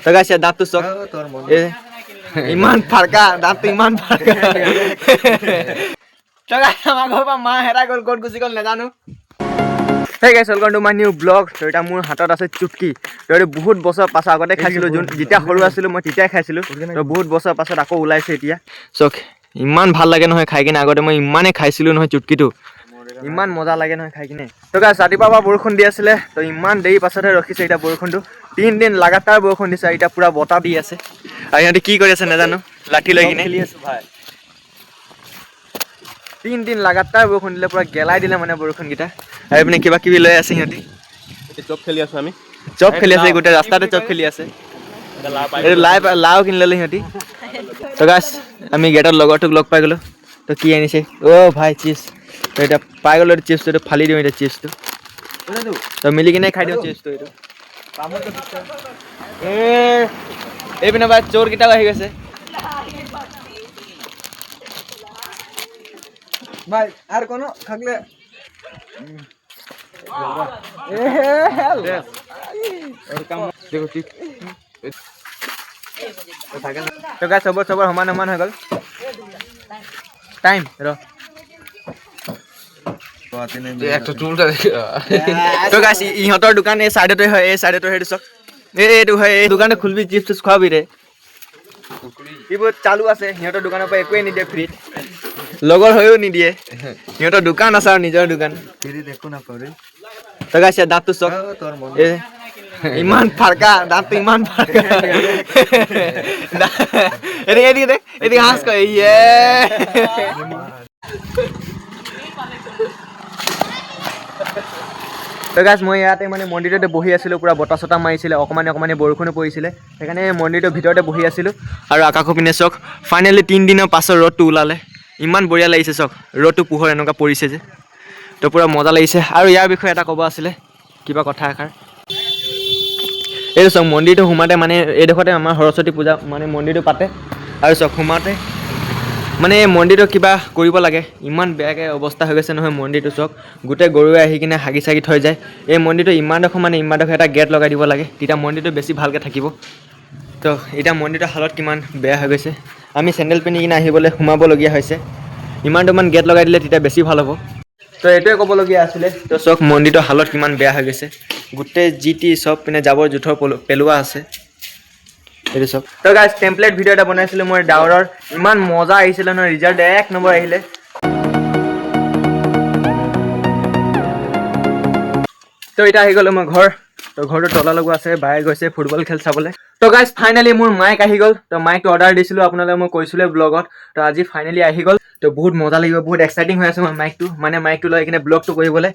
তো গাইছ দাঁতটো চক ইমান ফাৰকা দাঁতটো ইমান ফাৰকা তো গাইছ আমাৰ ঘৰৰ পৰা মা হেৰাই গ'ল ক'ত গুচি গ'ল নাজানো Hey guys, welcome to my new vlog. So এটা মোৰ হাতত আছে চুটকি তো এটো বহুত বছৰ পাছ আগতে খাইছিলো যেতিয়া সৰু আছিল মই তেতিয়াই খাইছিলো তো বহুত বছৰ পাছত আকৌ ওলাইছে এতিয়া সো ইমান ভাল লাগে নহয় খাই কিনে আগতে মই ইমানে খাইছিলো নহয় চুটকিটো ইমান মজা লাগে নহয় খাই কিনে তো গাইছ ৰাতিপুৱা বৰষুণ দি আছিল তো ইমান দেৰি পাছতহে ৰখিছে এটা বৰষুণটো 3 দিন লাগাতাৰ বৰষুণ দিছে এটা পুৰা বতাহ দি আছে আৰু ইহঁতে কি কৰি আছে নাজানো লাঠি লৈ কিনে খেলি আছো ভাই 3 দিন লাগাতাৰ বৰষুণ দিলে পুৰা গেলাই দিলে মানে বৰষুণ গিটা আৰু আপুনি কিবা কিবি লৈ আছে ইহঁতে চপ খেলি আছো আমি চপ খেলি আছে গোটে ৰাস্তাতে চপ খেলি আছে এই লাও কিন ললে ইহঁতে তো গাইছ আমি গেটৰ লগৰটোক লগ পাই গলো তো কি আনিছে ও ভাই চিপছ তো এটা পাই গলো চিপছটো ফালি দিও এটা চিপছটো তো মিলি কিনে খাই দিও চিপছটো এটো এই পিনে ভাই চোৰ কিটা আহি গৈছে ভাই আৰ কোন থাকলে তো গাইছ সবৰ সমান সমান হৈ গ'ল টাইম ৰ একটা টুলটা তো গাইছ ইহঁতৰ দোকান এই সাইডতে হয় এই সাইডতে হেৰি চক এইটো হয় এই দোকানটো খুলবি চিপছ খোৱাবি ৰে ইবোৰ চালু আছে ইহঁতৰ দোকানৰ পৰা একোৱে নিদিয়ে ফ্ৰীত লগৰ হৈও নিদিয়ে ইহঁতৰ দোকান আছে আৰু নিজৰ দোকান ফ্ৰী দেখো না কৰে তো গাইছ দাঁতটো চক ইমান ফাৰকা দাঁতটো ইমান ফাৰকা এদিকে হাঁস কয় ইয়ে তো গাইছ মই ইয়াতে মানে মন্দিৰতে বহি আছিলোঁ পুৰা বতাহ চতাহ মাৰিছিলে অকণমানে বৰষুণো পৰিছিলে সেইকাৰণে মন্দিৰটোৰ ভিতৰতে বহি আছিলোঁ আৰু আকাশো পিনে চক ফাইনেলি 3 দিনৰ পাছত ৰ'দটো ওলালে ইমান বঢ়িয়া লাগিছে চক ৰ'দটো পোহৰ এনেকুৱা পৰিছে যে তো পুৰা মজা লাগিছে আৰু ইয়াৰ বিষয়ে এটা ক'ব আছিলে কিবা কথা এষাৰ এইটো চক মন্দিৰটো সোমাতে মানে এইডোখৰতে আমাৰ সৰস্বতী পূজা মানে মন্দিৰটো পাতে আৰু চক সোমাতে মানে মন্দিৰটো কিবা কৰিব লাগে ইমান বেয়াকৈ অৱস্থা হৈ গৈছে নহয় মন্দিৰটো চক গোটেই গৰুৱে আহি কিনে হাগি চাগি থৈ যায় এই মন্দিৰটো ইমানডোখৰ এটা গেট লগাই দিব লাগে তেতিয়া মন্দিৰটো বেছি ভালকৈ থাকিব তো এতিয়া মন্দিৰটোৰ হালত কিমান বেয়া হৈ গৈছে আমি চেণ্ডেল পিন্ধি কিনে আহিবলৈ সোমাবলগীয়া হৈছে ইমানটোমান গেট লগাই দিলে তেতিয়া বেছি ভাল হ'ব তো এইটোৱে ক'বলগীয়া আছিলে তো চক মন্দিৰটোৰ হালত কিমান বেয়া হৈ গৈছে গোটেই যি টি চব পিনে জাবৰ জোঁথৰ পেলোৱা আছে এইটো চব তো গাইছ টেম্পলেট ভিডিঅ' এটা বনাইছিলোঁ মই ডাৱৰৰ ইমান মজা আহিছিলে নহয় ৰিজাল্ট 1 নম্বৰ আহিলে তো এতিয়া আহি গ'লো মই ঘৰ তো ঘৰটো তলা লগোৱা আছে বায়ে গৈছে ফুটবল খেল চাবলৈ তো গাইছ ফাইনেলি মোৰ মাইক আহি গ'ল তো মাইকটো অৰ্ডাৰ দিছিলোঁ আপোনালোকে মই কৈছিলোঁ ব্লগত তো আজি ফাইনেলি আহি গ'ল তো বহুত মজা লাগিব বহুত এক্সাইটিং হৈ আছে মই মাইকটো লৈ কিনে ব্লগটো কৰিবলৈ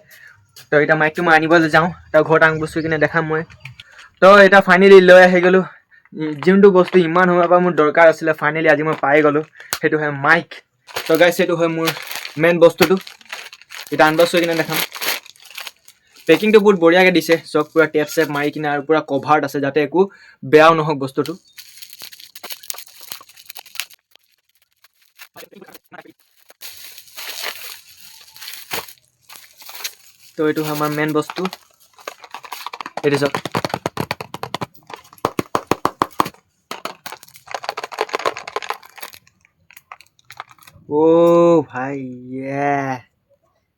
তো এতিয়া মাইকটো মই আনিবলৈ যাওঁ তো ঘৰত আং বস্তু কিনে দেখাম মই তো এতিয়া ফাইনেলি লৈ আহি গ'লোঁ যোনটো বস্তু ইমান সময়ৰ পৰা মোৰ দৰকাৰ আছিলে ফাইনেলি আজি মই পাই গ'লোঁ সেইটো হয় মাইক তো গাইছ সেইটো হয় মোৰ মেইন বস্তুটো এটা আনবক্স কৰি কিনে দেখাম পেকিংটো বহুত বঢ়িয়াকৈ দিছে চব পুৰা টেপ চেপ মাৰি কিনে আৰু পুৰা কভাৰ্ড আছে যাতে একো বেয়াও নহওক বস্তুটো তো এইটো হয় আমাৰ মেইন বস্তু এইটো চব ও ভাই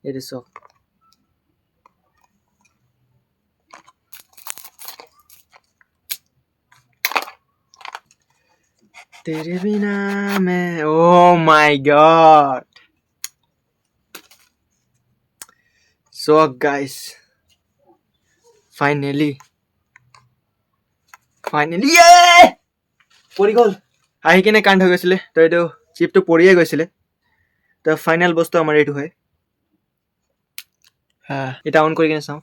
এইটো চক तेरे बिना मैं oh my god so guys finally পৰি গ'ল আহি কিনে কাণ্ড হৈ গৈছিলে তো এইটো চিপটো পৰিয়ে গৈছিলে তো ফাইনেল বস্তু আমাৰ এইটো হয় এটা অন কৰি কিনে চাওঁ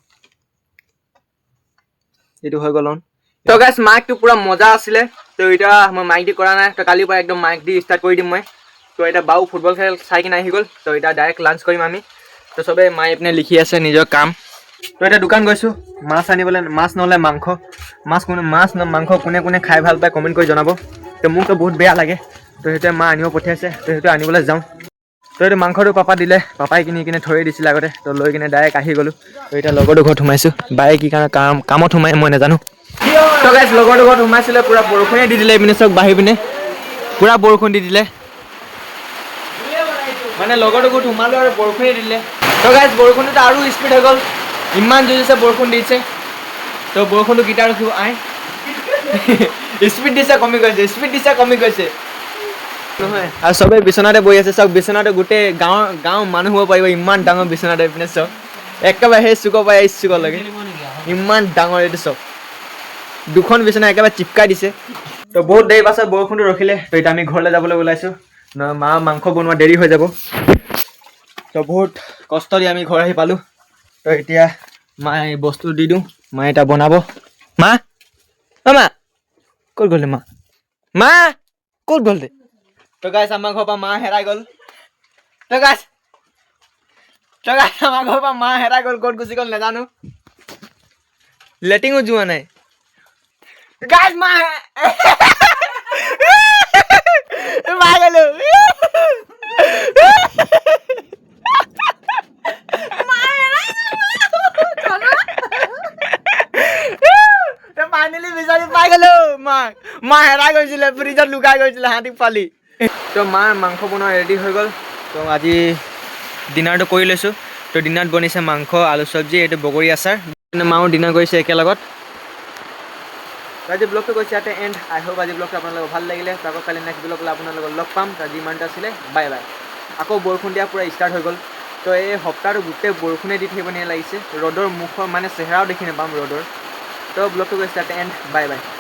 এইটো হৈ গ'ল অন তো গাইছ মাইকটো পুৰা মজা আছিলে তো এতিয়া মই মাইক দি কৰা নাই তো কালিৰ পৰা একদম মাইক দি ষ্টাৰ্ট কৰি দিম মই তো এতিয়া বাও ফুটবল খেল চাই কিনে আহি গ'ল তো এতিয়া ডাইৰেক্ট লাঞ্চ কৰিম আমি তো চবেই মায়ে পিনে লিখি আছে নিজৰ কাম তো এতিয়া দোকান গৈছোঁ মাছ আনিবলৈ মাছ নহ'লে মাংস মাংস কোনে খাই ভাল পায় কমেণ্ট কৰি জনাব তো মোকতো বহুত বেয়া লাগে তো সেইটোৱে মা আনিব পঠিয়াইছে তো সেইটো আনিবলৈ যাওঁ তো এইটো মাংসটো পাপা দিলে পাপাই কিনি কিনে থৈ দিছিলে আগতে তো লৈ কিনে ডাইৰেক্ট আহি গ'লোঁ তো এতিয়া লগৰটো ঘৰত সোমাইছোঁ বায়ে কি কাৰণে কামত সোমাই মই নাজানো তো গাইছ লগৰটোৰ ঘৰত সোমাইছিলে পুৰা বৰষুণে দি দিলে এইপিনে চব বাঢ়ি পিনে পুৰা বৰষুণ দি দিলে মানে লগৰটোৰ ঘৰত সোমালো আৰু বৰষুণে দিলে তো গাইছ বৰষুণটো আৰু স্পীড হৈ গ'ল ইমান জোৰছে বৰষুণ দিছে তো বৰষুণটো গীটাৰ ৰখিব আই স্পীড দিছে কমি গৈছে নহয় আৰু চবেই বিচনাতে বহি আছে চাওক বিচনাতে গোটেই গাঁৱৰ মানুহ হ'ব পাৰিব ইমান ডাঙৰ বিচনাতে এইপিনে চাওক একেবাৰে সেই চুকৰ পৰা এই চুকলৈকে ইমান ডাঙৰ এইটো চাওক দুখন বিচনা একেবাৰে চিপকাই দিছে তো বহুত দেৰি পাছত বৰষুণটো ৰখিলে তো এতিয়া আমি ঘৰলৈ যাবলৈ ওলাইছোঁ মা মাংস বনোৱা দেৰি হৈ যাব তো বহুত কষ্ট দি আমি ঘৰ আহি পালোঁ তো এতিয়া মায়ে বস্তু দি দিওঁ মায়ে এতিয়া বনাব মা অ' মা ক'ত গ'লে মা ক'ত গ'ল দে তো গাইছ আমাৰ ঘৰৰ পৰা মা হেৰাই গ'ল তো গাইছ আমাৰ ঘৰৰ পৰা মা হেৰাই গ'ল ক'ত গুচি গ'ল নাজানো লেটিঙো যোৱা নাই গাইছ মা গ'লো ফাইনেলি বিচাৰি পাই গ'লো মা হেৰাই গৈছিলে ফ্ৰিজত লুকাই গৈছিলে হাতীক পালি তো মাৰ মাংস বনোৱা ৰেডি হৈ গ'ল তো আজি ডিনাৰটো কৰি লৈছোঁ তো ডিনাৰত বনিছে মাংস আলু চব্জি এইটো বগৰী আচাৰ মাও ডিনাৰ কৰিছে একেলগত আজি ব্লগটো কৈছে ইয়াতে এণ্ড আই হোপ আজি ব্লগটো আপোনালোকক ভাল লাগিলে তো আকৌ কালি নেক্সট ব্লগ আপোনালোকক লগ পাম তো আজি ইমানটো আছিলে বাই বাই আকৌ বৰষুণ দিয়া পূৰা ষ্টাৰ্ট হৈ গ'ল তো এই সপ্তাহটো গোটেই বৰষুণে দি থাকিব নিচিনা লাগিছে ৰ'দৰ মুখৰ মানে চেহেৰাও দেখি নাপাম ৰ'দৰ তো ব্লগটো কৈছে ইয়াতে এণ্ড বাই বাই